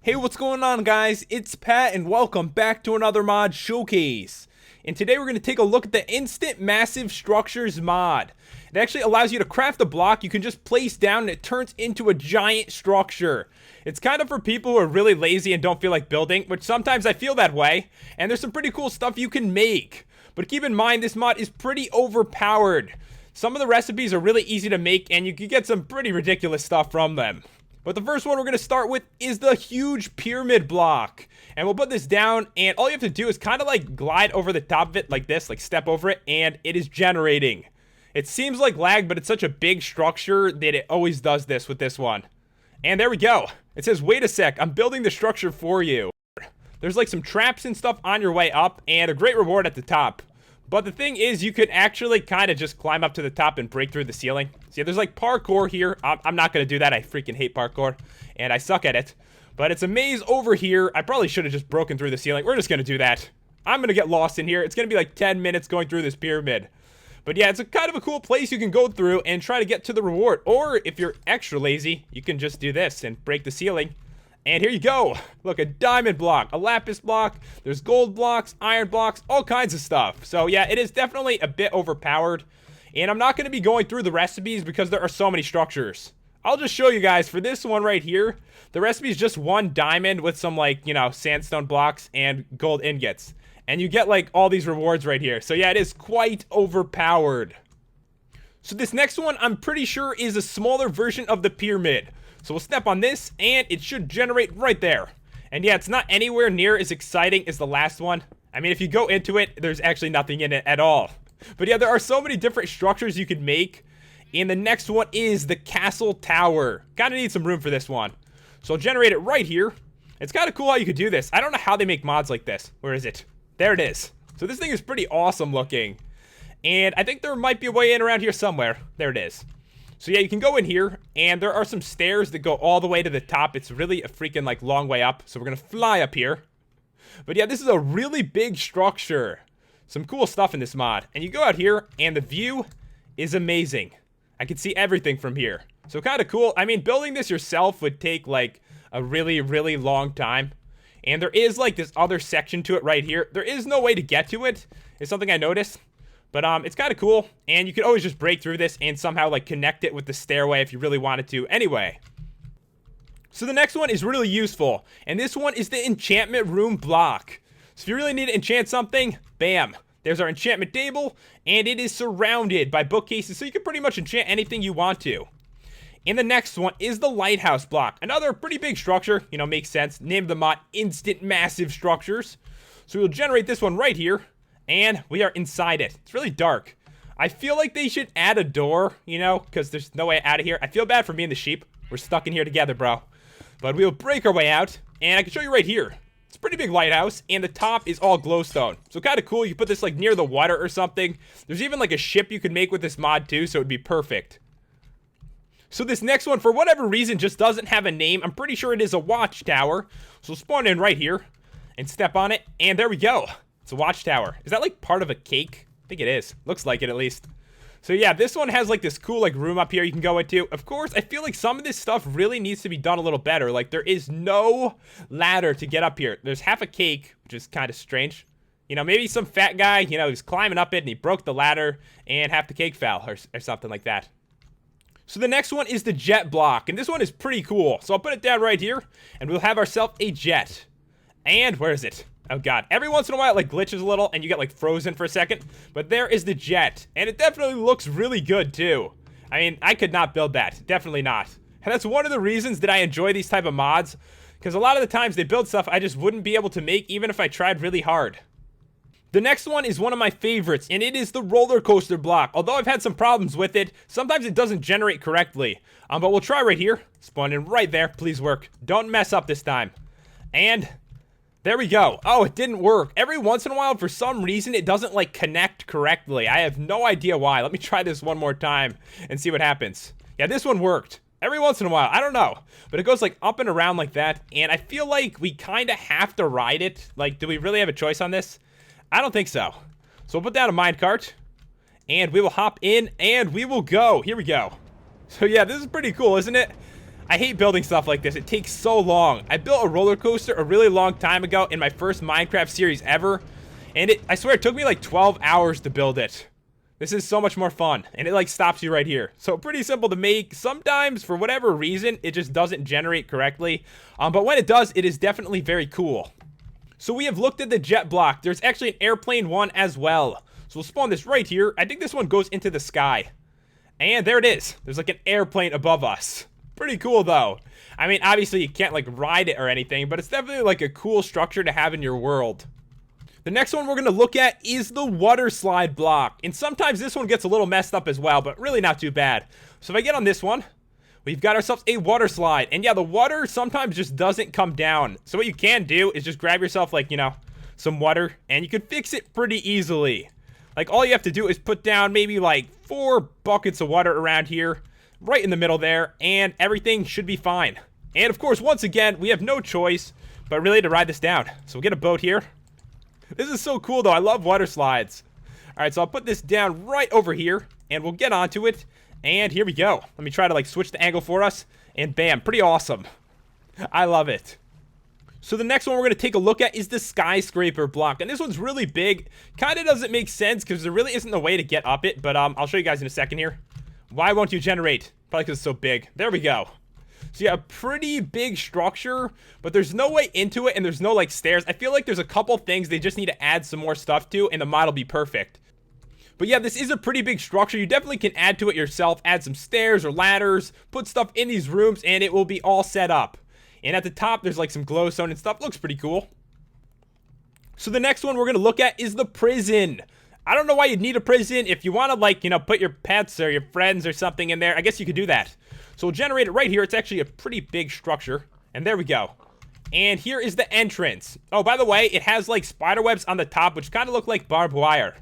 Hey, what's going on, guys? It's Pat and welcome back to another mod showcase. And today we're going to take a look at the Instant Massive Structures mod. It actually allows you to craft a block you can just place down and it turns into a giant structure. It's kind of for people who are really lazy and don't feel like building, which sometimes I feel that way. And there's some pretty cool stuff you can make. But keep in mind, this mod is pretty overpowered. Some of the recipes are really easy to make and you can get some pretty ridiculous stuff from them. But the first one we're going to start with is the huge pyramid block. And we'll put this down, and all you have to do is kind of like glide over the top of it like this, like step over it, and it is generating. It seems like lag, but it's such a big structure that it always does this with this one. And there we go. It says, wait a sec, I'm building the structure for you. There's like some traps and stuff on your way up, and a great reward at the top. But the thing is, you could actually kind of just climb up to the top and break through the ceiling. See, there's like parkour here. I'm not going to do that. I freaking hate parkour, and I suck at it. But it's a maze over here. I probably should have just broken through the ceiling. We're just going to do that. I'm going to get lost in here. It's going to be like 10 minutes going through this pyramid. But yeah, it's a kind of a cool place you can go through and try to get to the reward. Or if you're extra lazy, you can just do this and break the ceiling. And here you go. Look, a diamond block, a lapis block, there's gold blocks, iron blocks, all kinds of stuff. So yeah, it is definitely a bit overpowered. And I'm not going to be going through the recipes because there are so many structures. I'll just show you guys for this one right here. The recipe is just one diamond with some like, sandstone blocks and gold ingots. And you get like all these rewards right here. So yeah, it is quite overpowered. So this next one I'm pretty sure is a smaller version of the pyramid. So we'll step on this, and it should generate right there. And yeah, it's not anywhere near as exciting as the last one. I mean, if you go into it, there's actually nothing in it at all. But yeah, there are so many different structures you could make. And the next one is the castle tower. Kind of need some room for this one. So I'll generate it right here. It's kind of cool how you could do this. I don't know how they make mods like this. Where is it? There it is. So this thing is pretty awesome looking. And I think there might be a way in around here somewhere. There it is. So yeah, you can go in here, and there are some stairs that go all the way to the top. It's really a freaking, like, long way up, so we're gonna fly up here. But yeah, this is a really big structure. Some cool stuff in this mod. And you go out here, and the view is amazing. I can see everything from here. So kind of cool. I mean, building this yourself would take, like, a really, really long time. And there is, like, this other section to it right here. There is no way to get to it, is something I noticed. But it's kind of cool, and you could always just break through this and somehow like connect it with the stairway if you really wanted to anyway. So the next one is really useful, and this one is the enchantment room block. So if you really need to enchant something, bam, there's our enchantment table, and it is surrounded by bookcases, so you can pretty much enchant anything you want to. And the next one is the lighthouse block. Another pretty big structure, makes sense. Name of the mod, Instant Massive Structures. So we'll generate this one right here. And we are inside it. It's really dark. I feel like they should add a door, because there's no way out of here. I feel bad for me and the sheep. We're stuck in here together, bro. But we'll break our way out, and I can show you right here. It's a pretty big lighthouse, and the top is all glowstone. So kind of cool. You put this like near the water or something. There's even like a ship you could make with this mod too, so it'd be perfect. So this next one, for whatever reason, just doesn't have a name. I'm pretty sure it is a watchtower. So we'll spawn in right here and step on it, and there we go. It's a watchtower. Is that like part of a cake? I think it is. Looks like it at least. So yeah, this one has like this cool like room up here you can go into. Of course, I feel like some of this stuff really needs to be done a little better. Like there is no ladder to get up here. There's half a cake, which is kind of strange. Maybe some fat guy, he's climbing up it and he broke the ladder and half the cake fell or something like that. So the next one is the jet block, and this one is pretty cool. So I'll put it down right here and we'll have ourselves a jet. And where is it? Oh god, every once in a while it like glitches a little and you get like frozen for a second, but there is the jet, and it definitely looks really good too. I mean, I could not build that, definitely not. And that's one of the reasons that I enjoy these type of mods, because a lot of the times they build stuff I just wouldn't be able to make even if I tried really hard. The next one is one of my favorites, and it is the roller coaster block. Although I've had some problems with it, sometimes it doesn't generate correctly. But we'll try right here, spawn in right there, please work. Don't mess up this time. And there we go. Oh, it didn't work. Every once in a while, for some reason, it doesn't like connect correctly. I have no idea why. Let me try this one more time and see what happens. Yeah, this one worked. Every once in a while. I don't know. But it goes like up and around like that. And I feel like we kind of have to ride it. Like, do we really have a choice on this? I don't think so. So we'll put down a minecart. And we will hop in and we will go. Here we go. So yeah, this is pretty cool, isn't it? I hate building stuff like this. It takes so long. I built a roller coaster a really long time ago in my first Minecraft series ever. And I swear it took me like 12 hours to build it. This is so much more fun. And it like stops you right here. So pretty simple to make. Sometimes, for whatever reason, it just doesn't generate correctly. But when it does, it is definitely very cool. So we have looked at the jet block. There's actually an airplane one as well. So we'll spawn this right here. I think this one goes into the sky. And there it is. There's like an airplane above us. Pretty cool though. I mean, obviously you can't like ride it or anything, but it's definitely like a cool structure to have in your world. The next one we're going to look at is the water slide block. And sometimes this one gets a little messed up as well, but really not too bad. So if I get on this one, we've got ourselves a water slide. And yeah, the water sometimes just doesn't come down. So what you can do is just grab yourself like, you know, some water and you can fix it pretty easily. Like all you have to do is put down maybe like 4 buckets of water around here, right in the middle there, and everything should be fine. And of course, once again, we have no choice but really to ride this down. So we'll get a boat here. This is so cool though. I love water slides. All right, so I'll put this down right over here and we'll get onto it. And here we go. Let me try to like switch the angle for us, and bam, pretty awesome. I love it. So the next one we're going to take a look at is the skyscraper block. And this one's really big. Kind of doesn't make sense because there really isn't a way to get up it. But I'll show you guys in a second here. Why won't you generate? Probably because it's so big. There we go. So yeah, a pretty big structure, but there's no way into it and there's no like stairs. I feel like there's a couple things they just need to add some more stuff to and the mod will be perfect. But yeah, this is a pretty big structure. You definitely can add to it yourself. Add some stairs or ladders. Put stuff in these rooms and it will be all set up. And at the top, there's like some glowstone and stuff. Looks pretty cool. So the next one we're going to look at is the prison. I don't know why you'd need a prison. If you want to like, you know, put your pets or your friends or something in there, I guess you could do that. So we'll generate it right here. It's actually a pretty big structure. And there we go. And here is the entrance. Oh, by the way, it has like spider webs on the top, which kind of look like barbed wire.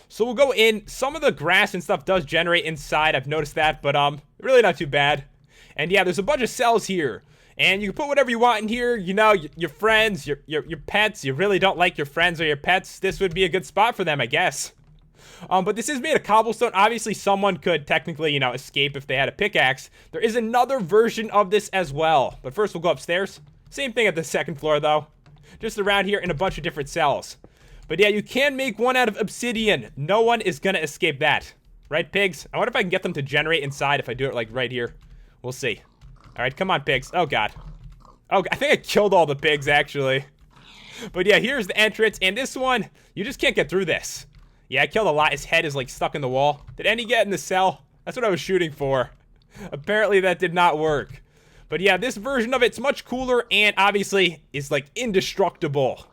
So we'll go in. Some of the grass and stuff does generate inside. I've noticed that, but really not too bad. And yeah, there's a bunch of cells here. And you can put whatever you want in here, you know, your friends, your pets. You really don't like your friends or your pets, this would be a good spot for them, I guess. But this is made of cobblestone. Obviously, someone could technically, you know, escape if they had a pickaxe. There is another version of this as well. But first, we'll go upstairs. Same thing at the second floor, though. Just around here in a bunch of different cells. But yeah, you can make one out of obsidian. No one is going to escape that. Right, pigs? I wonder if I can get them to generate inside if I do it, like, right here. We'll see. All right, come on, pigs. Oh, God. Oh, I think I killed all the pigs, actually. But yeah, here's the entrance. And this one, you just can't get through this. Yeah, I killed a lot. His head is, like, stuck in the wall. Did any get in the cell? That's what I was shooting for. Apparently, that did not work. But yeah, this version of it's much cooler and obviously is, like, indestructible.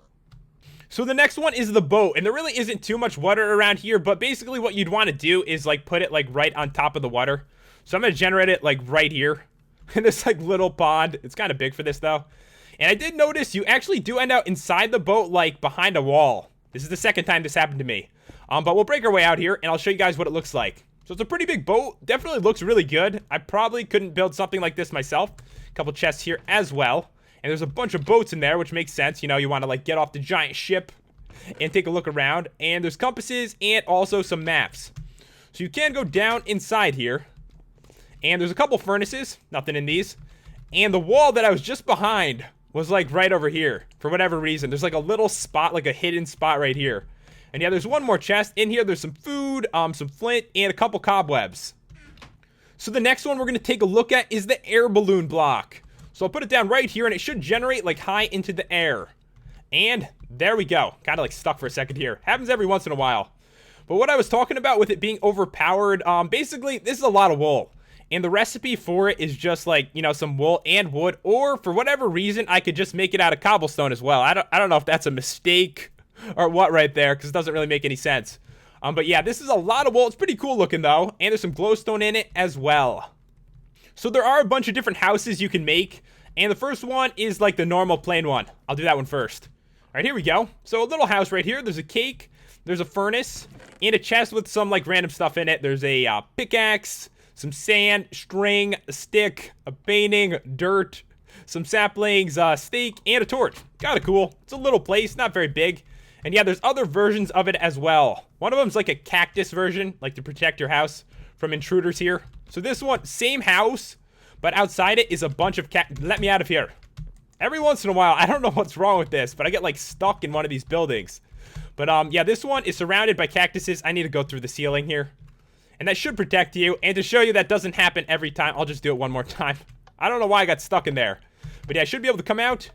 So the next one is the boat. And there really isn't too much water around here. But basically, what you'd want to do is, like, put it, like, right on top of the water. So I'm going to generate it, like, right here. In this like little pond. It's kind of big for this though. And I did notice you actually do end out inside the boat, like behind a wall. This is the second time this happened to me. But we'll break our way out here and I'll show you guys what it looks like. So it's a pretty big boat. Definitely looks really good. I probably couldn't build something like this myself. A couple chests here as well. And there's a bunch of boats in there, which makes sense. You know, you want to like get off the giant ship and take a look around. And there's compasses and also some maps. So you can go down inside here. And there's a couple furnaces, nothing in these. And the wall that I was just behind was like right over here for whatever reason. There's like a little spot, like a hidden spot right here. And yeah, there's one more chest. In here, there's some food, some flint, and a couple cobwebs. So the next one we're going to take a look at is the air balloon block. So I'll put it down right here and it should generate like high into the air. And there we go. Kind of like stuck for a second here. Happens every once in a while. But what I was talking about with it being overpowered, basically this is a lot of wool. And the recipe for it is just like, you know, some wool and wood. Or for whatever reason, I could just make it out of cobblestone as well. I don't know if that's a mistake or what right there, because it doesn't really make any sense. But yeah, this is a lot of wool. It's pretty cool looking though. And there's some glowstone in it as well. So there are a bunch of different houses you can make. And the first one is like the normal plain one. I'll do that one first. All right, here we go. So a little house right here. There's a cake. There's a furnace. And a chest with some like random stuff in it. There's a pickaxe. Some sand, string, a stick, a painting, dirt, some saplings, steak, and a torch. Kind of cool. It's a little place, not very big. And yeah, there's other versions of it as well. One of them's like a cactus version, like to protect your house from intruders here. So this one, same house, But outside it is a bunch of let me out of here. Every once in a while, I don't know what's wrong with this, but I get like stuck in one of these buildings. But yeah, this one is surrounded by cactuses. I need to go through the ceiling here. And that should protect you. And to show you that doesn't happen every time, I'll just do it one more time. I don't know why I got stuck in there. But yeah, I should be able to come out.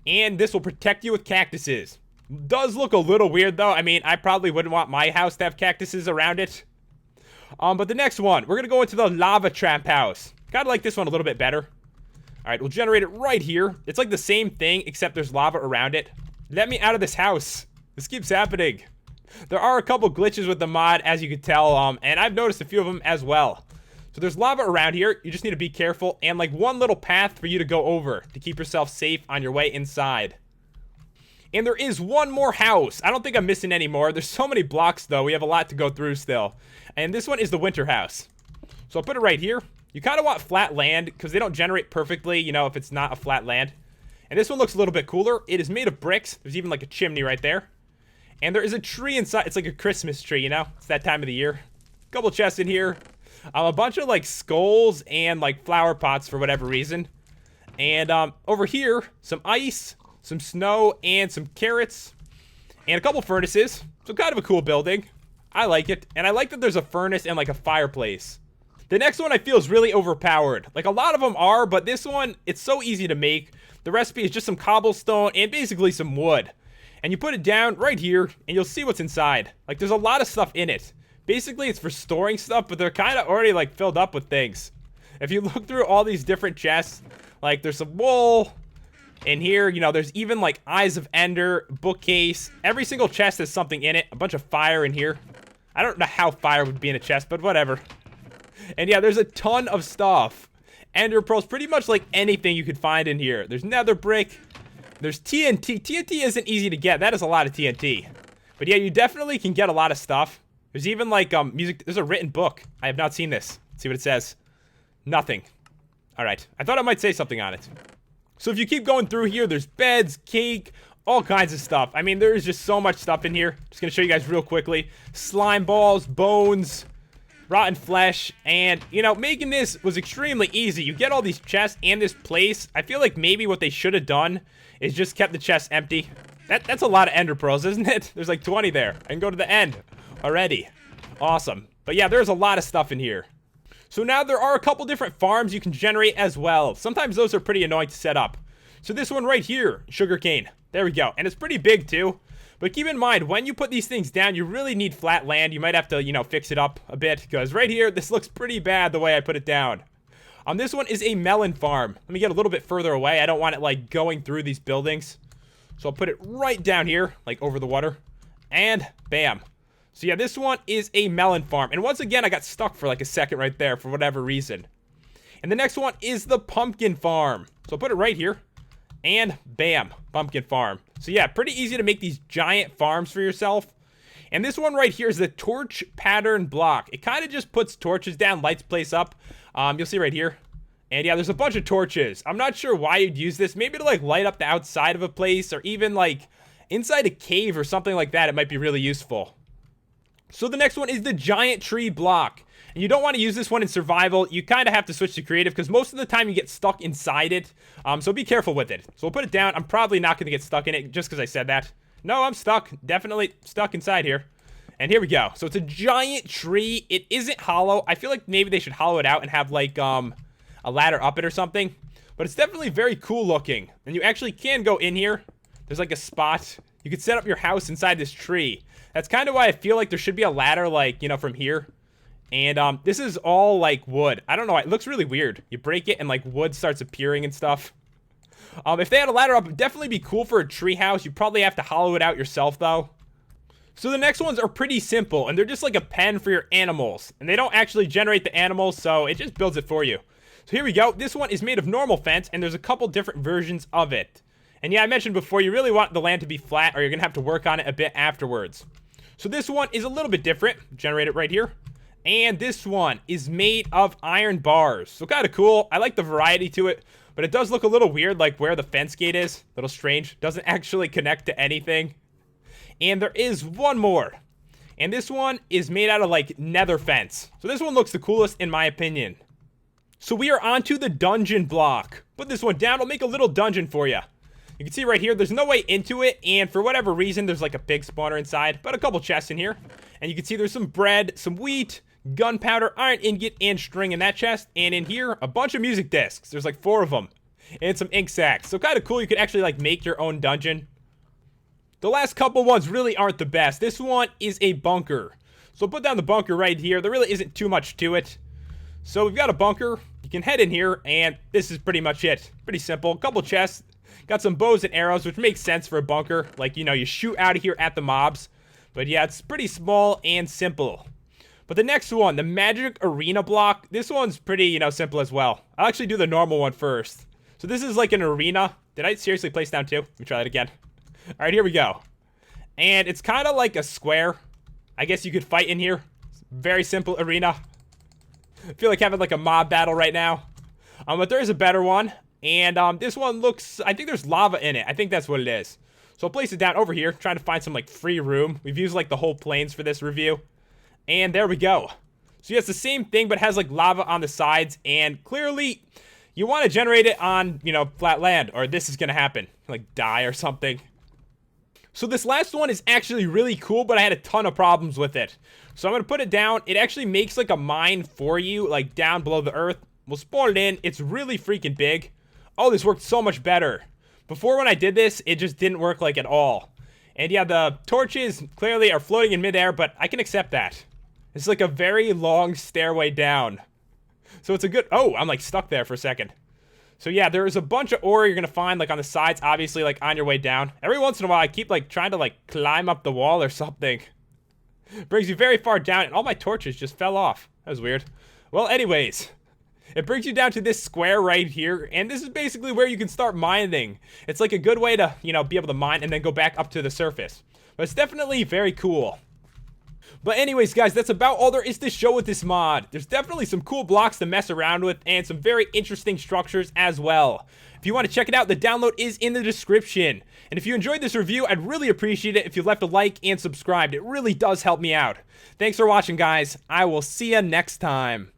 And this will protect you with cactuses. Does look a little weird though. I mean, I probably wouldn't want my house to have cactuses around it. But the next one, we're going to go into the lava trap house. Kind of like this one a little bit better. All right, we'll generate it right here. It's like the same thing, except there's lava around it. Let me out of this house. This keeps happening. There are a couple glitches with the mod, as you can tell, and I've noticed a few of them as well. So there's lava around here. You just need to be careful, and like one little path for you to go over to keep yourself safe on your way inside. And there is one more house. I don't think I'm missing any more. There's so many blocks, though. We have a lot to go through still. And this one is the winter house. So I'll put it right here. You kind of want flat land because they don't generate perfectly, you know, if it's not a flat land. And this one looks a little bit cooler. It is made of bricks. There's even like a chimney right there. And there is a tree inside. It's like a Christmas tree, you know? It's that time of the year. Couple chests in here. A bunch of like skulls and like flower pots for whatever reason. And over here, some ice, some snow, and some carrots. And a couple furnaces. So kind of a cool building. I like it. And I like that there's a furnace and like a fireplace. The next one I feel is really overpowered. Like a lot of them are, but this one, it's so easy to make. The recipe is just some cobblestone and basically some wood. And you put it down right here and you'll see what's inside. Like there's a lot of stuff in it. Basically it's for storing stuff, but they're kind of already like filled up with things. If you look through all these different chests, like there's some wool in here, you know, there's even like eyes of ender, bookcase. Every single chest has something in it. A bunch of fire in here. I don't know how fire would be in a chest, but whatever. And yeah, there's a ton of stuff. Ender pearls, pretty much like anything you could find in here. There's nether brick. There's TNT. TNT isn't easy to get. That is a lot of TNT. But yeah, you definitely can get a lot of stuff. There's even like music. There's a written book. I have not seen this. Let's see what it says. Nothing. All right. I thought I might say something on it. So if you keep going through here, there's beds, cake, all kinds of stuff. I mean, there is just so much stuff in here. Just gonna show you guys real quickly. Slime balls, bones, rotten flesh, and, you know, making this was extremely easy. You get all these chests and this place. I feel like maybe what they should have done is just kept the chests empty. That's a lot of ender pearls, isn't it? There's like 20 there. I can go to the end already. Awesome. But yeah, there's a lot of stuff in here. So now there are a couple different farms you can generate as well. Sometimes those are pretty annoying to set up. So this one right here, sugarcane. There we go. And it's pretty big too. But keep in mind, when you put these things down, you really need flat land. You might have to, you know, fix it up a bit. Because right here, this looks pretty bad the way I put it down. This one is a melon farm. Let me get a little bit further away. I don't want it, like, going through these buildings. So I'll put it right down here, like, over the water. And bam. So yeah, this one is a melon farm. And once again, I got stuck for, like, a second right there for whatever reason. And the next one is the pumpkin farm. So I'll put it right here. And bam, pumpkin farm. So yeah, pretty easy to make these giant farms for yourself. And this one right here is the torch pattern block. It kind of just puts torches down, lights place up. You'll see right here. And yeah, there's a bunch of torches. I'm not sure why you'd use this. Maybe to like light up the outside of a place or even like inside a cave or something like that. It might be really useful. So the next one is the giant tree block. And you don't want to use this one in survival. You kind of have to switch to creative because most of the time you get stuck inside it. So be careful with it. So we'll put it down. I'm probably not going to get stuck in it just because I said that. No, I'm stuck. Definitely stuck inside here. And here we go. So it's a giant tree. It isn't hollow. I feel like maybe they should hollow it out and have like a ladder up it or something. But it's definitely very cool looking. And you actually can go in here. There's like a spot. You could set up your house inside this tree. That's kind of why I feel like there should be a ladder like, you know, from here. And this is all like wood. I don't know. It looks really weird. You break it and like wood starts appearing and stuff. If they had a ladder up, it'd definitely be cool for a tree house. You probably have to hollow it out yourself though. So the next ones are pretty simple and they're just like a pen for your animals. And they don't actually generate the animals, so it just builds it for you. So here we go. This one is made of normal fence and there's a couple different versions of it. And yeah, I mentioned before, you really want the land to be flat or you're going to have to work on it a bit afterwards. So this one is a little bit different. Generate it right here. And this one is made of iron bars. So kind of cool. I like the variety to it. But it does look a little weird, like where the fence gate is. A little strange. Doesn't actually connect to anything. And there is one more. And this one is made out of like nether fence. So this one looks the coolest in my opinion. So we are onto the dungeon block. Put this one down, I'll make a little dungeon for you. You can see right here, there's no way into it, and for whatever reason, there's like a pig spawner inside, but a couple chests in here. And you can see there's some bread, some wheat, gunpowder, iron ingot, and string in that chest. And in here, a bunch of music discs. There's like 4 of them. And some ink sacks. So kind of cool, you could actually like make your own dungeon. The last couple ones really aren't the best. This one is a bunker. So put down the bunker right here. There really isn't too much to it. So we've got a bunker. You can head in here, and this is pretty much it. Pretty simple. Couple chests. Got some bows and arrows, which makes sense for a bunker. Like, you know, you shoot out of here at the mobs. But yeah, it's pretty small and simple. But the next one, the magic arena block, this one's pretty, you know, simple as well. I'll actually do the normal one first. So this is like an arena. Did I seriously place down 2? Let me try that again. All right, here we go. And it's kind of like a square. I guess you could fight in here. Very simple arena. I feel like having like a mob battle right now. But there is a better one. And this one looks, I think there's lava in it. I think that's what it is. So I'll place it down over here, trying to find some like free room. We've used like the whole plains for this review. And there we go. So yeah, it's the same thing, but it has like lava on the sides. And clearly, you want to generate it on, you know, flat land, or this is going to happen. Like die or something. So this last one is actually really cool, but I had a ton of problems with it. So I'm going to put it down. It actually makes like a mine for you, like down below the earth. We'll spawn it in. It's really freaking big. Oh, this worked so much better. Before when I did this, it just didn't work like at all. And yeah, the torches clearly are floating in midair, but I can accept that. It's like a very long stairway down. So it's a good... Oh, I'm like stuck there for a second. So yeah, there's a bunch of ore you're going to find like on the sides, obviously like on your way down. Every once in a while, I keep like trying to like climb up the wall or something. Brings you very far down, and all my torches just fell off. That was weird. Well, anyways, it brings you down to this square right here, and this is basically where you can start mining. It's like a good way to, you know, be able to mine and then go back up to the surface. But it's definitely very cool. But anyways, guys, that's about all there is to show with this mod. There's definitely some cool blocks to mess around with and some very interesting structures as well. If you want to check it out, the download is in the description. And if you enjoyed this review, I'd really appreciate it if you left a like and subscribed. It really does help me out. Thanks for watching, guys. I will see you next time.